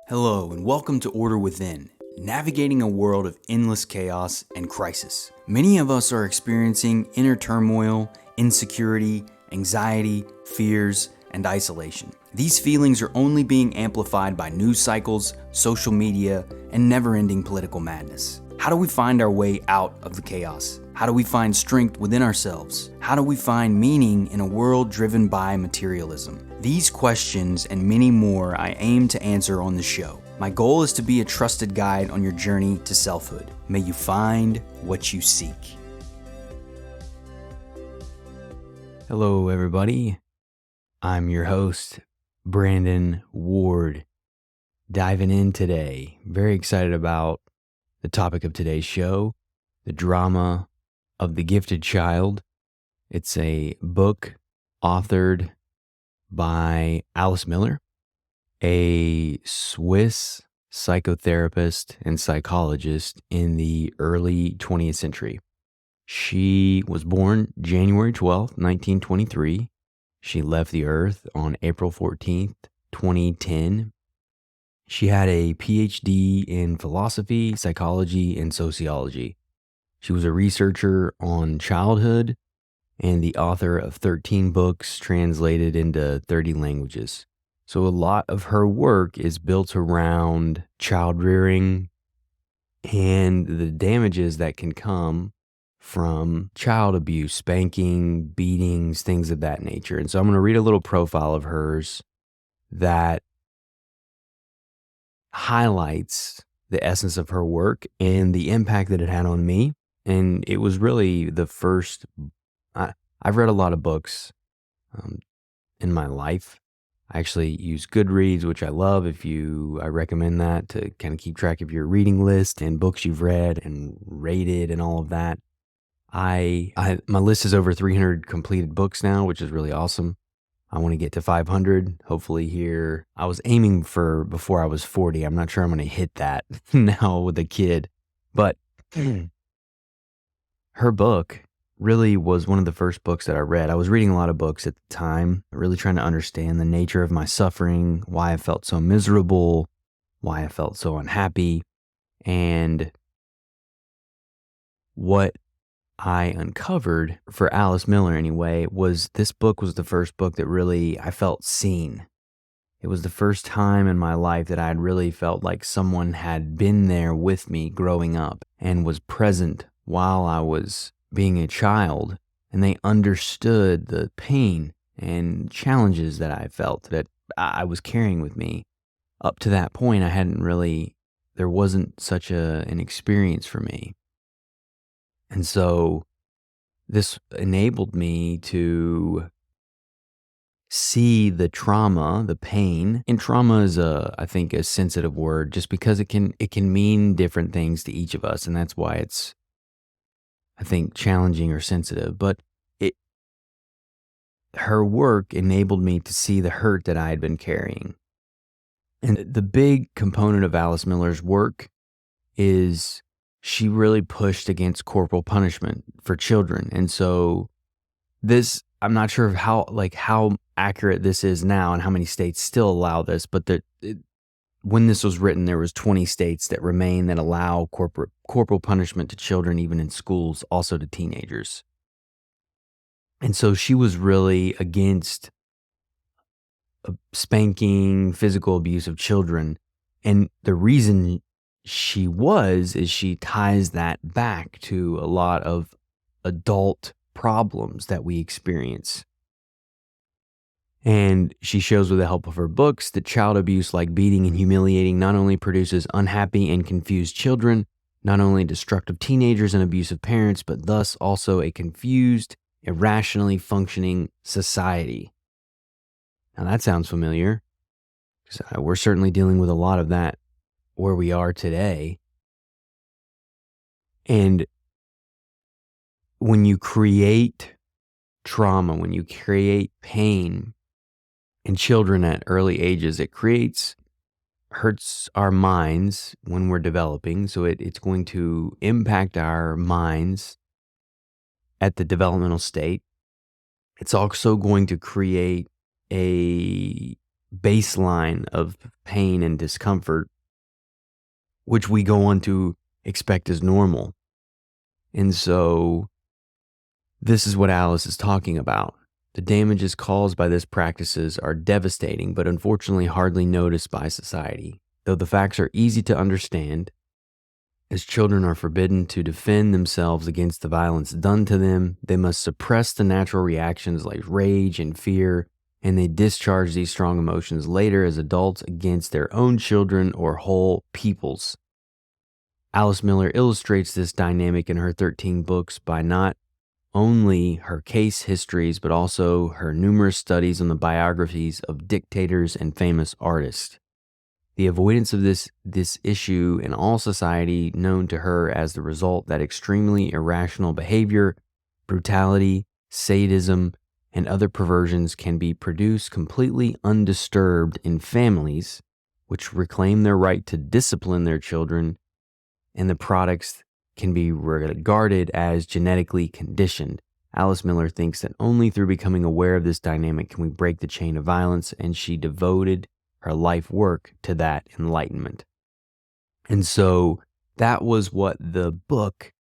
Hello, and welcome to Order Within, navigating a world of endless chaos and crisis. Many of us are experiencing inner turmoil, insecurity, anxiety, fears, and isolation. These feelings are only being amplified by news cycles, social media, and never-ending political madness. How do we find our way out of the chaos? How do we find strength within ourselves? How do we find meaning in a world driven by materialism? These questions and many more I aim to answer on the show. My goal is to be a trusted guide on your journey to selfhood. May you find what you seek. Hello, everybody. I'm your host, Brandon Ward. Diving in today, very excited about the topic of today's show, the drama of the gifted child. It's a book authored by Alice Miller, a Swiss psychotherapist and psychologist in the early 20th century. She was born January 12th, 1923. She left the earth on April 14th, 2010. She had a PhD in philosophy, psychology, and sociology. She was a researcher on childhood and the author of 13 books translated into 30 languages. So a lot of her work is built around child rearing and the damages that can come from child abuse, spanking, beatings, things of that nature. And so I'm going to read a little profile of hers that highlights the essence of her work and the impact that it had on me. And it was really the first, I've read a lot of books in my life. I actually use Goodreads, which I love. I recommend that to kind of keep track of your reading list and books you've read and rated and all of that. My list is over 300 completed books now, which is really awesome. I want to get to 500, hopefully here. I was aiming for before I was 40. I'm not sure I'm going to hit that now with a kid. But her book really was one of the first books that I read. I was reading a lot of books at the time, really trying to understand the nature of my suffering, why I felt so miserable, why I felt so unhappy, and what I uncovered for Alice Miller anyway was this book was the first book that really I felt seen. It was the first time in my life that I had really felt like someone had been there with me growing up and was present while I was being a child, and they understood the pain and challenges that I felt that I was carrying with me. Up to that point, there wasn't such an experience for me. And so this enabled me to see the trauma, the pain. And trauma is I think a sensitive word just because it can mean different things to each of us. And that's why it's, I think, challenging or sensitive. But her work enabled me to see the hurt that I had been carrying. And the big component of Alice Miller's work is she really pushed against corporal punishment for children. And so I'm not sure how accurate this is now and how many states still allow this, but when this was written, there was 20 states that remain that allow corporal punishment to children, even in schools, also to teenagers. And so she was really against spanking, physical abuse of children. And the reason is she ties that back to a lot of adult problems that we experience. And she shows with the help of her books that child abuse, like beating and humiliating, not only produces unhappy and confused children, not only destructive teenagers and abusive parents, but thus also a confused, irrationally functioning society. Now that sounds familiar, because we're certainly dealing with a lot of that where we are today. And when you create trauma, when you create pain in children at early ages, it hurts our minds when we're developing. So it's going to impact our minds at the developmental state. It's also going to create a baseline of pain and discomfort, which we go on to expect as normal. And so this is what Alice is talking about. The damages caused by these practices are devastating, but unfortunately hardly noticed by society. Though the facts are easy to understand, as children are forbidden to defend themselves against the violence done to them, they must suppress the natural reactions like rage and fear, and they discharge these strong emotions later as adults against their own children or whole peoples. Alice Miller illustrates this dynamic in her 13 books by not only her case histories, but also her numerous studies on the biographies of dictators and famous artists. The avoidance of this issue in all society known to her as the result that extremely irrational behavior, brutality, sadism, and other perversions can be produced completely undisturbed in families which reclaim their right to discipline their children, and the products can be regarded as genetically conditioned. Alice Miller thinks that only through becoming aware of this dynamic can we break the chain of violence, and she devoted her life work to that enlightenment. And so that was what the book,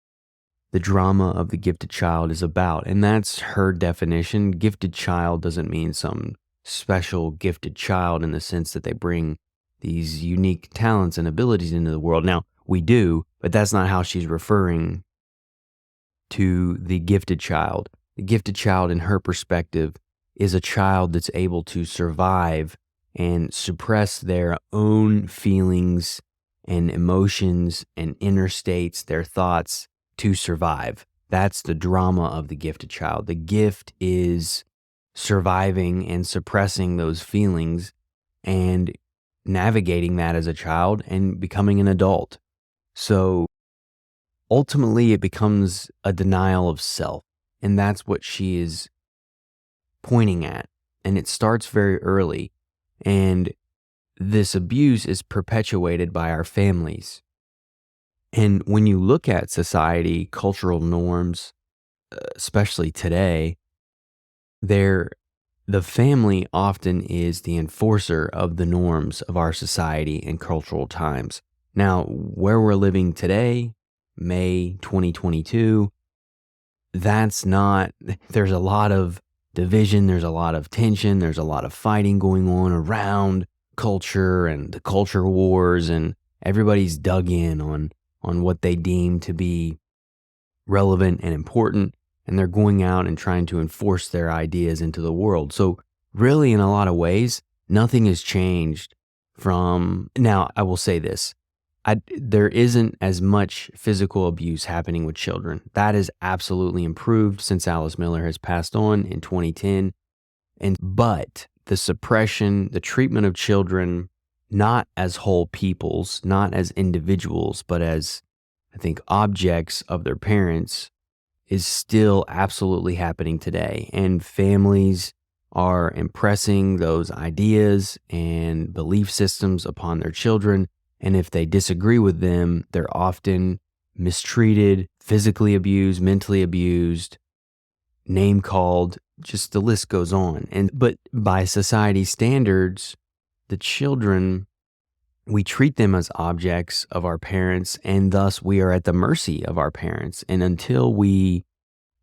The Drama of the Gifted Child, is about. And that's her definition. Gifted child doesn't mean some special gifted child in the sense that they bring these unique talents and abilities into the world. Now, we do, but that's not how she's referring to the gifted child. The gifted child, in her perspective, is a child that's able to survive and suppress their own feelings and emotions and inner states, their thoughts, to survive. That's the drama of the gifted child. The gift is surviving and suppressing those feelings and navigating that as a child and becoming an adult. So ultimately, it becomes a denial of self, and that's what she is pointing at. And it starts very early. And this abuse is perpetuated by our families. And when you look at society, cultural norms, especially today, the family often is the enforcer of the norms of our society and cultural times. Now, where we're living today, May 2022, there's a lot of division, there's a lot of tension, there's a lot of fighting going on around culture and the culture wars, and everybody's dug in on what they deem to be relevant and important, and they're going out and trying to enforce their ideas into the world. So really, in a lot of ways, nothing has changed from now. I will say this. There isn't as much physical abuse happening with children. That is absolutely improved since Alice Miller has passed on in 2010. But the suppression, the treatment of children, not as whole peoples, not as individuals, but as, I think, objects of their parents, is still absolutely happening today. And families are impressing those ideas and belief systems upon their children. And if they disagree with them, they're often mistreated, physically abused, mentally abused, name called, just the list goes on. But by society standards, the children, we treat them as objects of our parents, and thus we are at the mercy of our parents. And until we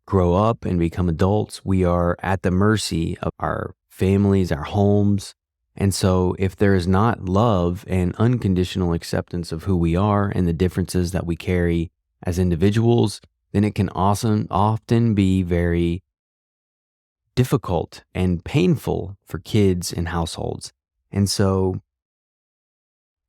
grow up and become adults, we are at the mercy of our families, our homes. And so if there is not love and unconditional acceptance of who we are and the differences that we carry as individuals, then it can often be very difficult and painful for kids and households. And so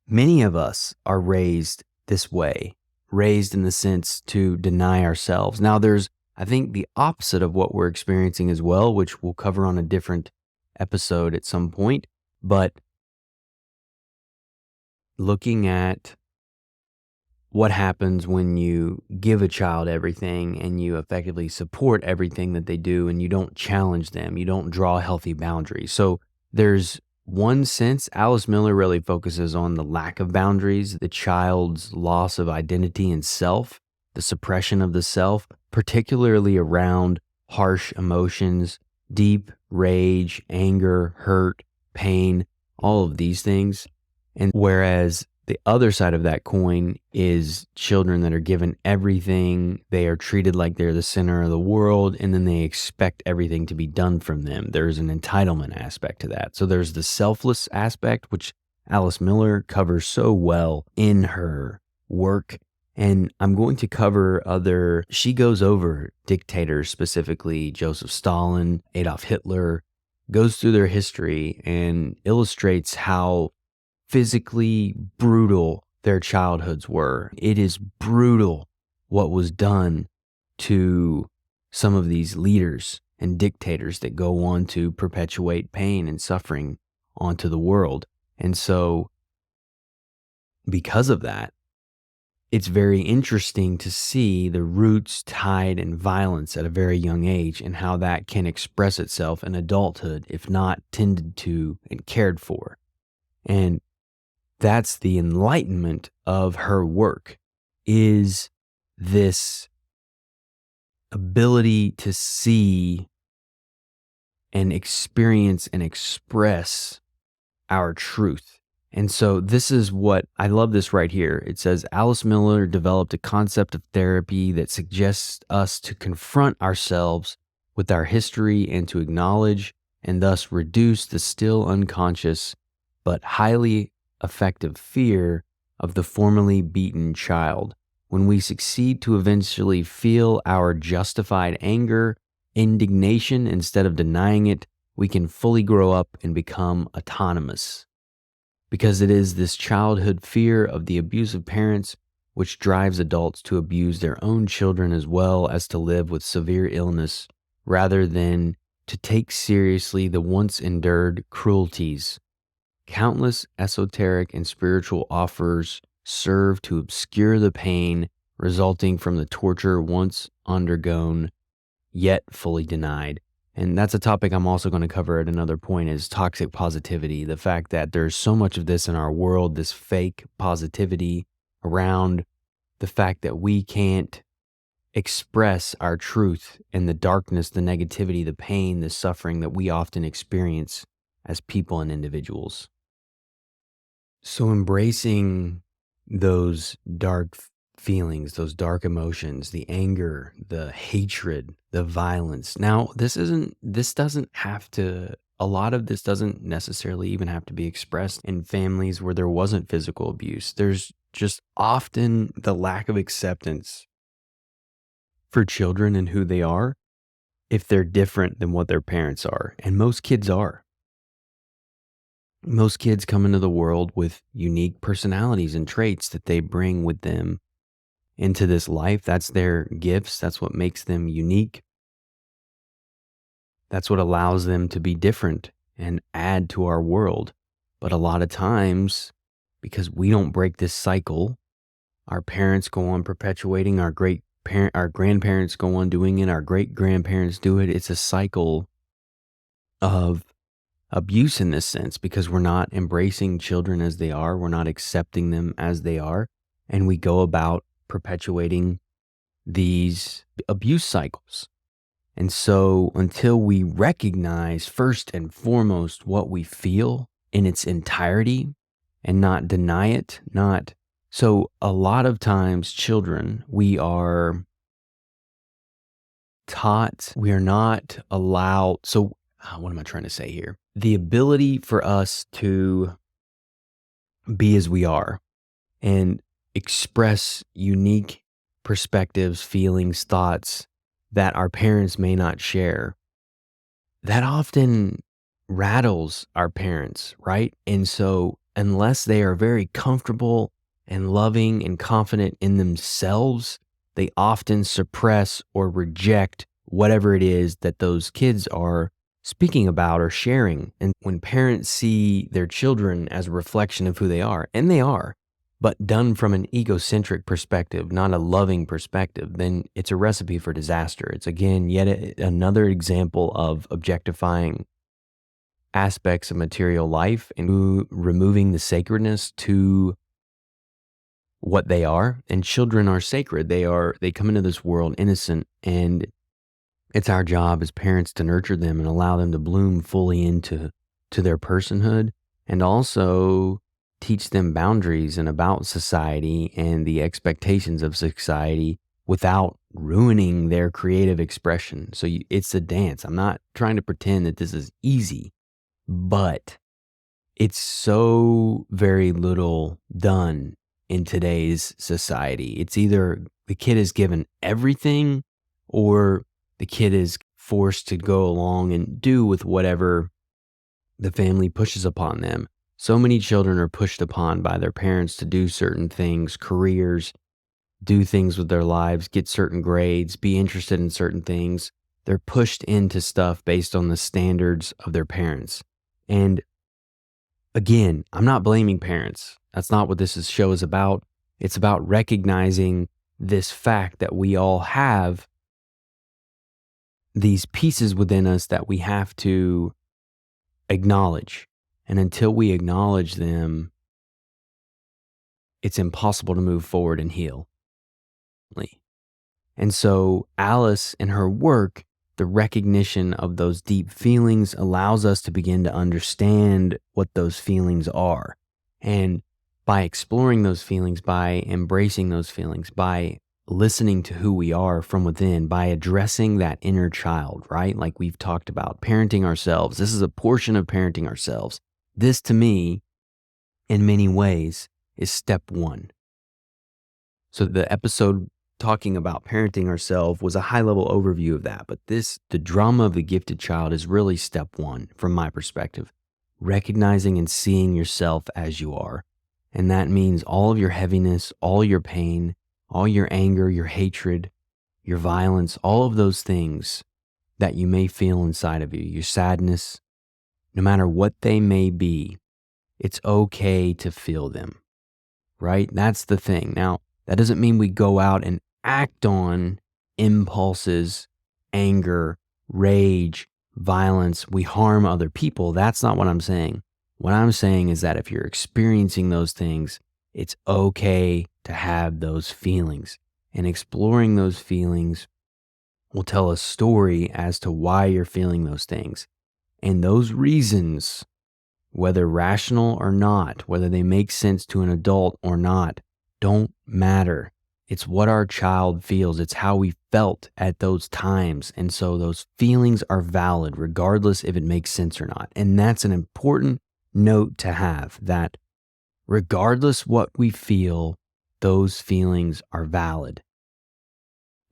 many of us are raised this way, raised in the sense to deny ourselves. Now there's, I think, the opposite of what we're experiencing as well, which we'll cover on a different episode at some point. But looking at what happens when you give a child everything and you effectively support everything that they do and you don't challenge them, you don't draw healthy boundaries. So there's one sense, Alice Miller really focuses on the lack of boundaries, the child's loss of identity and self, the suppression of the self, particularly around harsh emotions, deep rage, anger, hurt, pain. all of these things. And whereas the other side of that coin is children that are given everything, they are treated like they're the center of the world, and then they expect everything to be done from them. There's an entitlement aspect to that. So there's the selfless aspect, which Alice Miller covers so well in her work. And I'm going to cover she goes over dictators, specifically Joseph Stalin, Adolf Hitler, goes through their history and illustrates how physically brutal their childhoods were. It is brutal what was done to some of these leaders and dictators that go on to perpetuate pain and suffering onto the world. And so, because of that, it's very interesting to see the roots tied in violence at a very young age and how that can express itself in adulthood if not tended to and cared for. And that's the enlightenment of her work, is this ability to see and experience and express our truth. And so this is what I love this right here. It says Alice Miller developed a concept of therapy that suggests us to confront ourselves with our history and to acknowledge and thus reduce the still unconscious but highly effective fear of the formerly beaten child. When we succeed to eventually feel our justified anger, indignation instead of denying it, we can fully grow up and become autonomous. Because it is this childhood fear of the abusive parents which drives adults to abuse their own children as well as to live with severe illness rather than to take seriously the once endured cruelties. Countless esoteric and spiritual offers serve to obscure the pain resulting from the torture once undergone, yet fully denied. And that's a topic I'm also going to cover at another point, is toxic positivity. The fact that there's so much of this in our world, this fake positivity around the fact that we can't express our truth and the darkness, the negativity, the pain, the suffering that we often experience as people and individuals. So embracing those dark feelings, those dark emotions, the anger, the hatred, the violence. Now, a lot of this doesn't necessarily even have to be expressed in families where there wasn't physical abuse. There's just often the lack of acceptance for children and who they are if they're different than what their parents are. And most kids are. Most kids come into the world with unique personalities and traits that they bring with them into this life. That's their gifts. That's what makes them unique. That's what allows them to be different and add to our world. But a lot of times, because we don't break this cycle, our parents go on perpetuating, our grandparents go on doing it, our great-grandparents do it. It's a cycle of abuse in this sense, because we're not embracing children as they are. We're not accepting them as they are. And we go about perpetuating these abuse cycles. And so until we recognize first and foremost what we feel in its entirety and not deny it, so a lot of times children, we are taught, we are not allowed. So what am I trying to say here? The ability for us to be as we are and express unique perspectives, feelings, thoughts that our parents may not share, that often rattles our parents, right? And so unless they are very comfortable and loving and confident in themselves, they often suppress or reject whatever it is that those kids are speaking about or sharing. And when parents see their children as a reflection of who they are, and they are, but done from an egocentric perspective, not a loving perspective, then it's a recipe for disaster. It's, again, yet another example of objectifying aspects of material life and removing the sacredness to what they are. And children are sacred. They come into this world innocent, and it's our job as parents to nurture them and allow them to bloom fully into their personhood and also teach them boundaries and about society and the expectations of society without ruining their creative expression. So it's a dance. I'm not trying to pretend that this is easy, but it's so very little done in today's society. It's either the kid is given everything or the kid is forced to go along and do with whatever the family pushes upon them. So many children are pushed upon by their parents to do certain things, careers, do things with their lives, get certain grades, be interested in certain things. They're pushed into stuff based on the standards of their parents. And again, I'm not blaming parents. That's not what show is about. It's about recognizing this fact that we all have these pieces within us that we have to acknowledge. And until we acknowledge them, it's impossible to move forward and heal. And so Alice in her work, the recognition of those deep feelings allows us to begin to understand what those feelings are. And by exploring those feelings, by embracing those feelings, by listening to who we are from within, by addressing that inner child, right? Like we've talked about, parenting ourselves. This is a portion of parenting ourselves. This, to me, in many ways, is step one. So the episode talking about parenting ourselves was a high-level overview of that. But the drama of the gifted child is really step one from my perspective. Recognizing and seeing yourself as you are. And that means all of your heaviness, all your pain, all your anger, your hatred, your violence, all of those things that you may feel inside of you, your sadness, no matter what they may be, it's okay to feel them, right? That's the thing. Now, that doesn't mean we go out and act on impulses, anger, rage, violence. We harm other people. That's not what I'm saying. What I'm saying is that if you're experiencing those things, it's okay to have those feelings. And exploring those feelings will tell a story as to why you're feeling those things. And those reasons, whether rational or not, whether they make sense to an adult or not, don't matter. It's what our child feels. It's how we felt at those times. And so those feelings are valid regardless if it makes sense or not. And that's an important note to have, that regardless what we feel, those feelings are valid.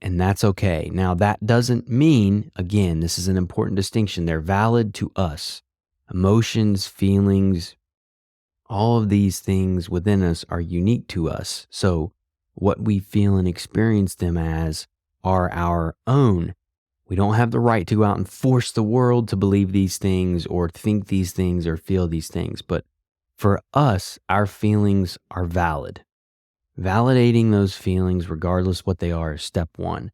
And that's okay. Now, that doesn't mean, again, this is an important distinction, they're valid to us. Emotions, feelings, all of these things within us are unique to us. So what we feel and experience them as are our own. We don't have the right to go out and force the world to believe these things or think these things or feel these things. But for us, our feelings are valid. Validating those feelings, regardless what they are, is step one.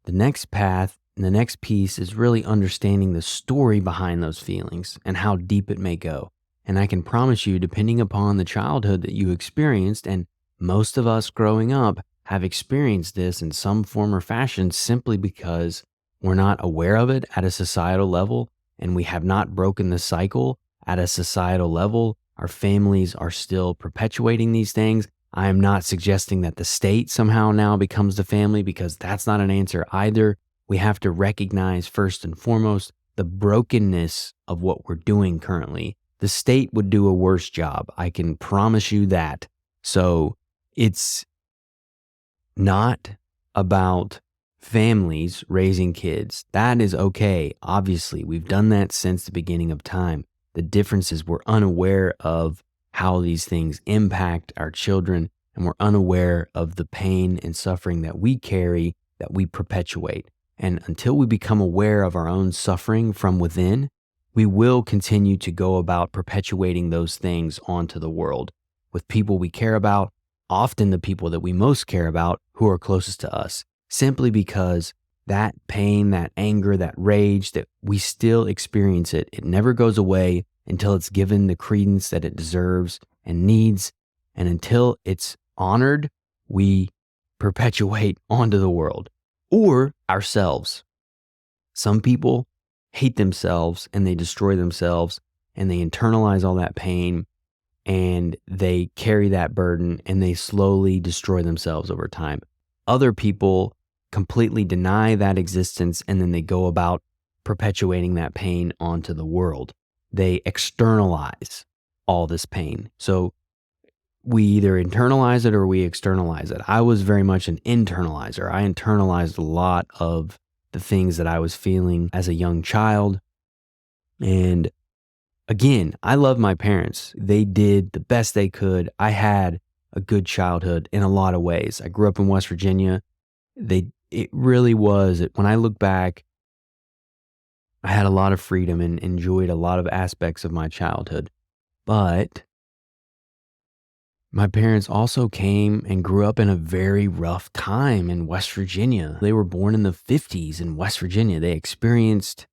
The next path, the next piece is really understanding the story behind those feelings and how deep it may go. And I can promise you, depending upon the childhood that you experienced, and most of us growing up have experienced this in some form or fashion simply because we're not aware of it at a societal level, and we have not broken the cycle at a societal level. Our families are still perpetuating these things. I am not suggesting that the state somehow now becomes the family, because that's not an answer either. We have to recognize first and foremost the brokenness of what we're doing currently. The state would do a worse job. I can promise you that. So it's not about families raising kids. That is okay. Obviously, we've done that since the beginning of time. The difference is we're unaware of how these things impact our children, and we're unaware of the pain and suffering that we carry, that we perpetuate. And until we become aware of our own suffering from within, we will continue to go about perpetuating those things onto the world with people we care about, often the people that we most care about who are closest to us, simply because that pain, that anger, that rage, that we still experience it. It never goes away until it's given the credence that it deserves and needs. And until it's honored, we perpetuate onto the world or ourselves. Some people hate themselves and they destroy themselves and they internalize all that pain and they carry that burden and they slowly destroy themselves over time. Other people completely deny that existence and then they go about perpetuating that pain onto the world. They externalize all this pain. So we either internalize it or we externalize it. I was very much an internalizer. I internalized a lot of the things that I was feeling as a young child. And again, I love my parents. They did the best they could. I had a good childhood in a lot of ways. I grew up in West Virginia. It really was, when I look back, I had a lot of freedom and enjoyed a lot of aspects of my childhood. But my parents also came and grew up in a very rough time in West Virginia. They were born in the 50s in West Virginia. They experienced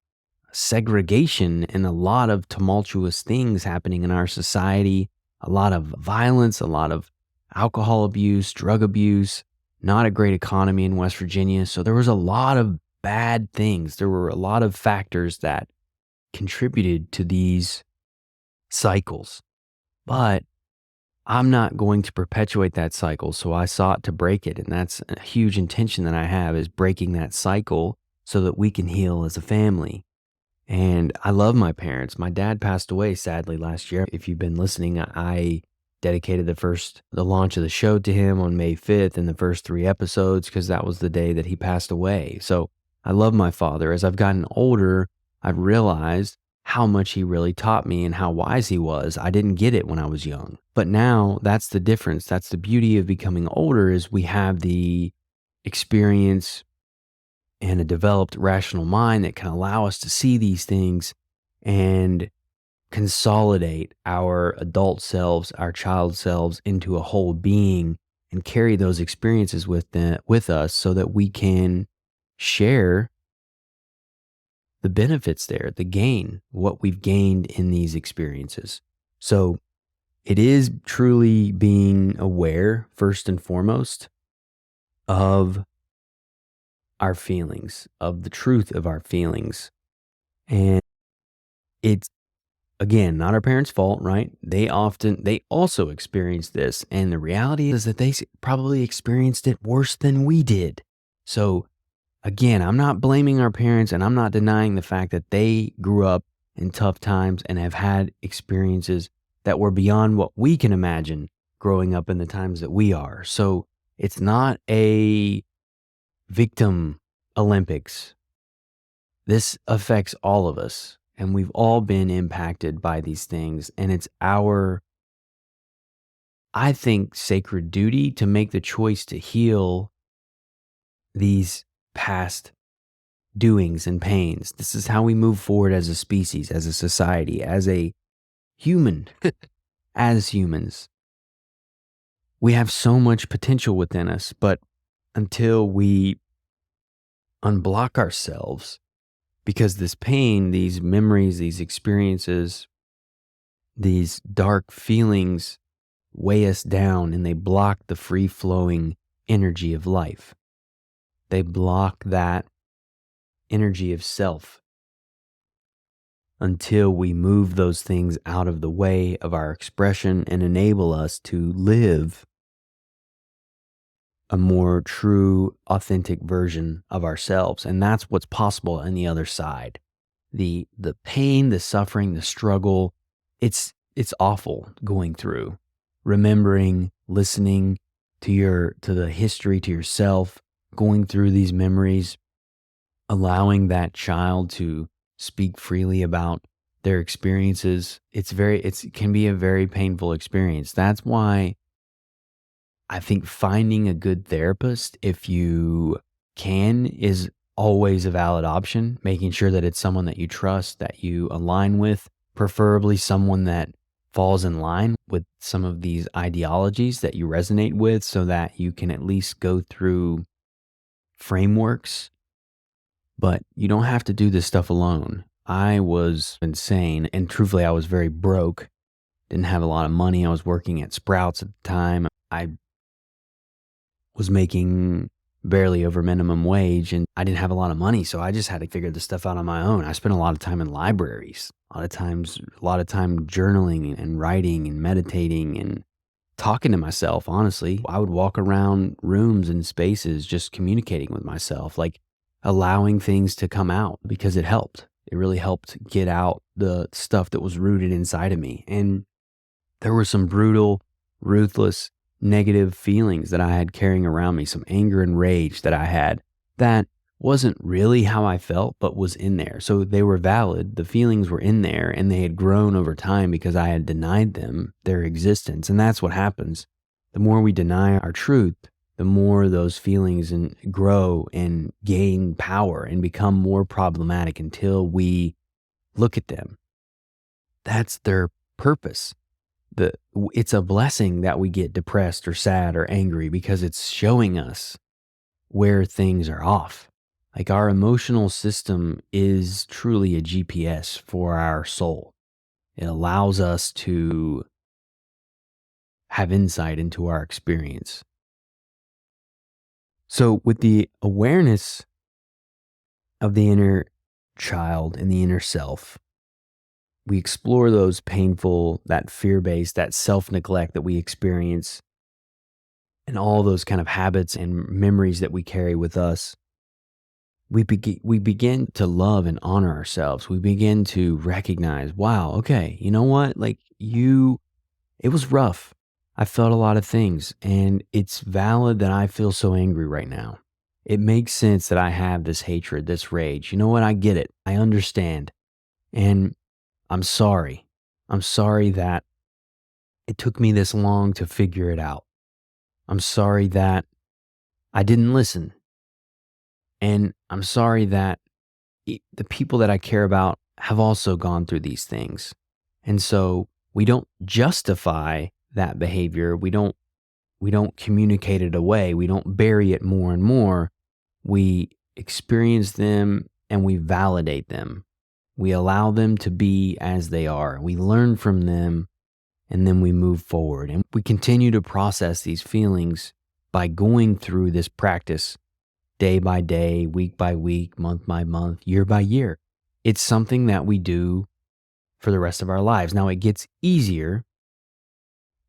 segregation and a lot of tumultuous things happening in our society, a lot of violence, a lot of alcohol abuse, drug abuse, not a great economy in West Virginia. So there was a lot of bad things. There were a lot of factors that contributed to these cycles. But I'm not going to perpetuate that cycle, so I sought to break it, and that's a huge intention that I have, is breaking that cycle so that we can heal as a family. And I love my parents. My dad passed away sadly last year. If you've been listening, I dedicated the launch of the show to him on May 5th and the first 3 episodes because that was the day that he passed away. So I love my father. As I've gotten older, I've realized how much he really taught me and how wise he was. I didn't get it when I was young. But now that's the difference. That's the beauty of becoming older, is we have the experience and a developed rational mind that can allow us to see these things and consolidate our adult selves, our child selves into a whole being and carry those experiences with us so that we can share the benefits there, the gain, what we've gained in these experiences. So it is truly being aware, first and foremost, of our feelings, of the truth of our feelings. And it's, again, not our parents' fault, right? They also experience this. And the reality is that they probably experienced it worse than we did. So again, I'm not blaming our parents and I'm not denying the fact that they grew up in tough times and have had experiences that were beyond what we can imagine growing up in the times that we are. So it's not a victim Olympics. This affects all of us, and we've all been impacted by these things. And it's our, I think, sacred duty to make the choice to heal these past doings and pains. This is how we move forward as a species, as a society, as a human, as humans. We have so much potential within us, but until we unblock ourselves, because this pain, these memories, these experiences, these dark feelings weigh us down and they block the free-flowing energy of life. They block that energy of self until we move those things out of the way of our expression and enable us to live a more true, authentic version of ourselves. And that's what's possible on the other side. The pain, the suffering, the struggle, it's awful going through. Remembering, listening to the history, to yourself, going through these memories, allowing that child to speak freely about their experiences. It can be a very painful experience. That's why I think finding a good therapist, if you can, is always a valid option. Making sure that it's someone that you trust, that you align with, preferably someone that falls in line with some of these ideologies that you resonate with, so that you can at least go through frameworks. But you don't have to do this stuff alone. I was insane, and truthfully, I was very broke. Didn't have a lot of money. I was working at Sprouts at the time. I was making barely over minimum wage, and I didn't have a lot of money, so I just had to figure this stuff out on my own. I spent a lot of time in libraries, a lot of time journaling and writing and meditating and talking to myself, honestly. I would walk around rooms and spaces just communicating with myself, like allowing things to come out because it helped. It really helped get out the stuff that was rooted inside of me. And there were some brutal, ruthless, negative feelings that I had carrying around me, some anger and rage that I had that wasn't really how I felt, but was in there. So they were valid. The feelings were in there and they had grown over time because I had denied them their existence. And that's what happens. The more we deny our truth, the more those feelings grow and gain power and become more problematic until we look at them. That's their purpose. It's a blessing that we get depressed or sad or angry because it's showing us where things are off. Like our emotional system is truly a GPS for our soul. It allows us to have insight into our experience. So with the awareness of the inner child and the inner self, we explore those painful, that fear-based, that self-neglect that we experience and all those kind of habits and memories that we carry with us. We begin to love and honor ourselves. We begin to recognize, wow, okay, you know what? It was rough. I felt a lot of things, and it's valid that I feel so angry right now. It makes sense that I have this hatred, this rage. You know what? I get it. I understand. And I'm sorry. I'm sorry that it took me this long to figure it out. I'm sorry that I didn't listen. And I'm sorry that the people that I care about have also gone through these things. And so we don't justify that behavior. We don't communicate it away. We don't bury it more and more. We experience them and we validate them. We allow them to be as they are. We learn from them and then we move forward. And we continue to process these feelings by going through this practice day by day, week by week, month by month, year by year. It's something that we do for the rest of our lives. Now, it gets easier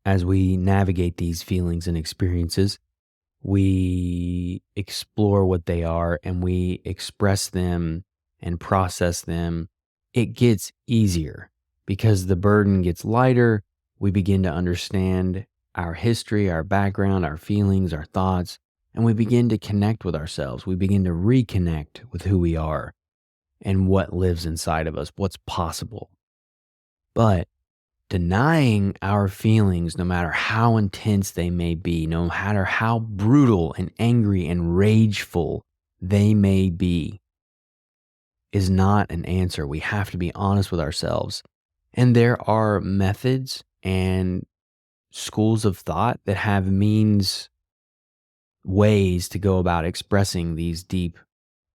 as we navigate these feelings and experiences. We explore what they are and we express them and process them. It gets easier because the burden gets lighter. We begin to understand our history, our background, our feelings, our thoughts, and we begin to connect with ourselves. We begin to reconnect with who we are and what lives inside of us, what's possible. But denying our feelings, no matter how intense they may be, no matter how brutal and angry and rageful they may be, is not an answer. We have to be honest with ourselves. And there are methods and schools of thought that have ways to go about expressing these deep,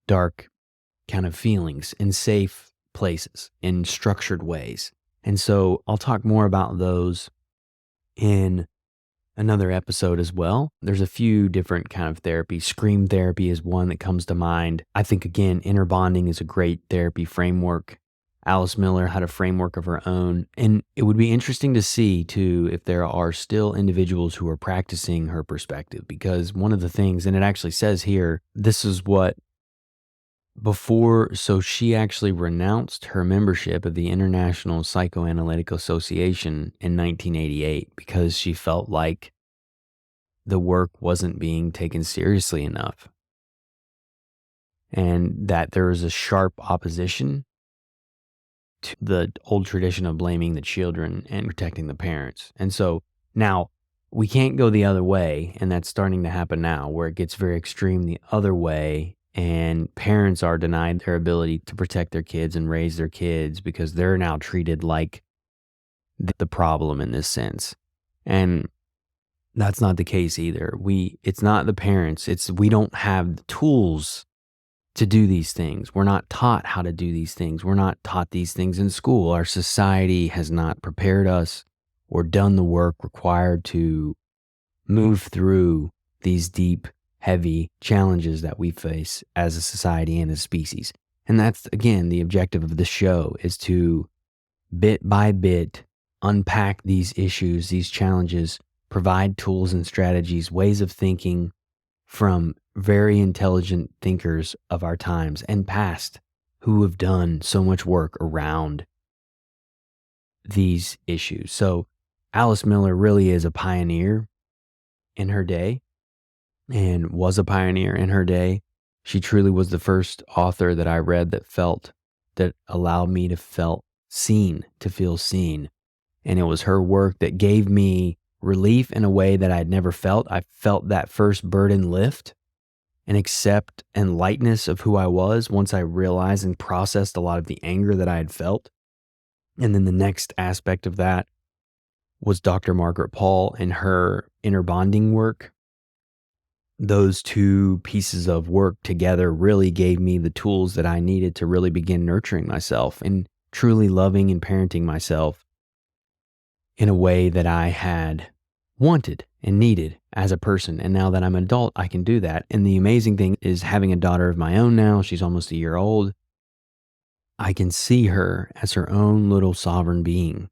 dark kind of feelings in safe places, in structured ways. And so I'll talk more about those in another episode as well. There's a few different kind of therapies. Scream therapy is one that comes to mind. I think, again, inner bonding is a great therapy framework. Alice Miller had a framework of her own. And it would be interesting to see, too, if there are still individuals who are practicing her perspective. Because one of the things, and it actually says here, this is what so she actually renounced her membership of the International Psychoanalytic Association in 1988 because she felt like the work wasn't being taken seriously enough and that there was a sharp opposition to the old tradition of blaming the children and protecting the parents. And so now we can't go the other way, and that's starting to happen now, where it gets very extreme the other way. And parents are denied their ability to protect their kids and raise their kids because they're now treated like the problem in this sense. And that's not the case either. It's not the parents. We don't have the tools to do these things. We're not taught how to do these things. We're not taught these things in school. Our society has not prepared us or done the work required to move through these deep, heavy challenges that we face as a society and as a species. And that's, again, the objective of the show, is to bit by bit unpack these issues, these challenges, provide tools and strategies, ways of thinking from very intelligent thinkers of our times and past who have done so much work around these issues. So Alice Miller really is a pioneer in her day and was a pioneer in her day. She truly was the first author that I read that allowed me to feel seen. And it was her work that gave me relief in a way that I'd never felt. I felt that first burden lift and accept and lightness of who I was once I realized and processed a lot of the anger that I had felt. And then the next aspect of that was Dr. Margaret Paul and her inner bonding work. Those two pieces of work together really gave me the tools that I needed to really begin nurturing myself and truly loving and parenting myself in a way that I had wanted and needed as a person. And now that I'm an adult, I can do that. And the amazing thing is, having a daughter of my own now, she's almost a year old, I can see her as her own little sovereign being.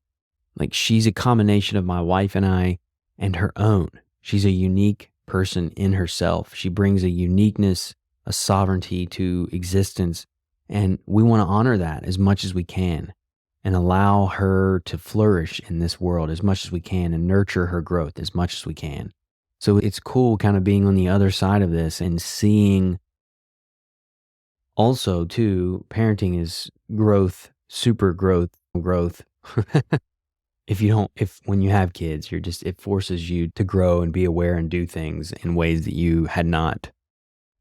Like, she's a combination of my wife and I and her own. She's a unique person in herself. She brings a uniqueness, a sovereignty to existence. And we want to honor that as much as we can and allow her to flourish in this world as much as we can and nurture her growth as much as we can. So it's cool kind of being on the other side of this and seeing also too, parenting is growth, super growth. If when you have kids, it forces you to grow and be aware and do things in ways that you had not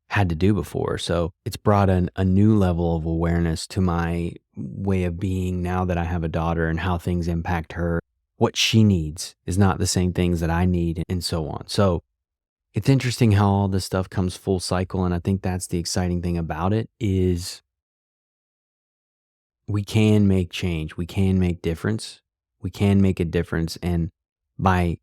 had to do before. So it's brought a new level of awareness to my way of being now that I have a daughter and how things impact her. What she needs is not the same things that I need, and so on. So it's interesting how all this stuff comes full cycle. And I think that's the exciting thing about it, is we can make change. We can make difference. We can make a difference. And by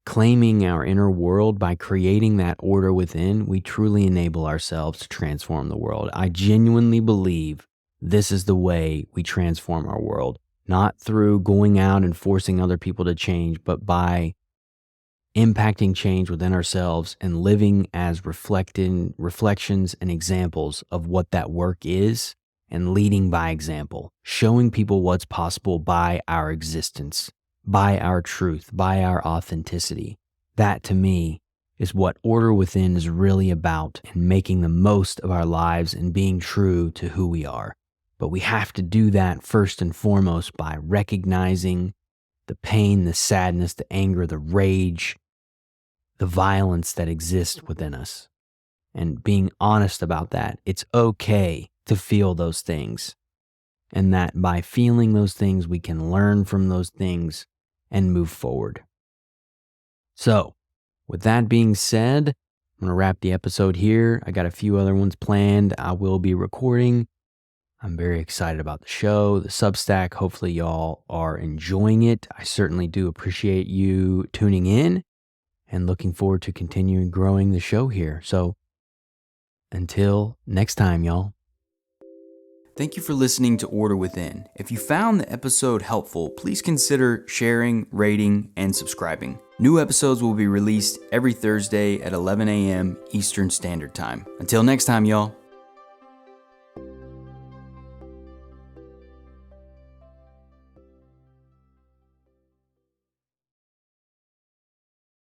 claiming our inner world, by creating that order within, we truly enable ourselves to transform the world. I genuinely believe this is the way we transform our world, not through going out and forcing other people to change, but by impacting change within ourselves and living as reflections and examples of what that work is, and leading by example, showing people what's possible by our existence, by our truth, by our authenticity. That, to me, is what Order Within is really about, and making the most of our lives and being true to who we are. But we have to do that first and foremost by recognizing the pain, the sadness, the anger, the rage, the violence that exists within us, and being honest about that. It's okay to feel those things, and that by feeling those things, we can learn from those things and move forward. So, with that being said, I'm going to wrap the episode here. I got a few other ones planned. I will be recording. I'm very excited about the show, the Substack. Hopefully y'all are enjoying it. I certainly do appreciate you tuning in and looking forward to continuing growing the show here. So until next time, y'all. Thank you for listening to Order Within. If you found the episode helpful, please consider sharing, rating, and subscribing. New episodes will be released every Thursday at 11 a.m. Eastern Standard Time. Until next time, y'all.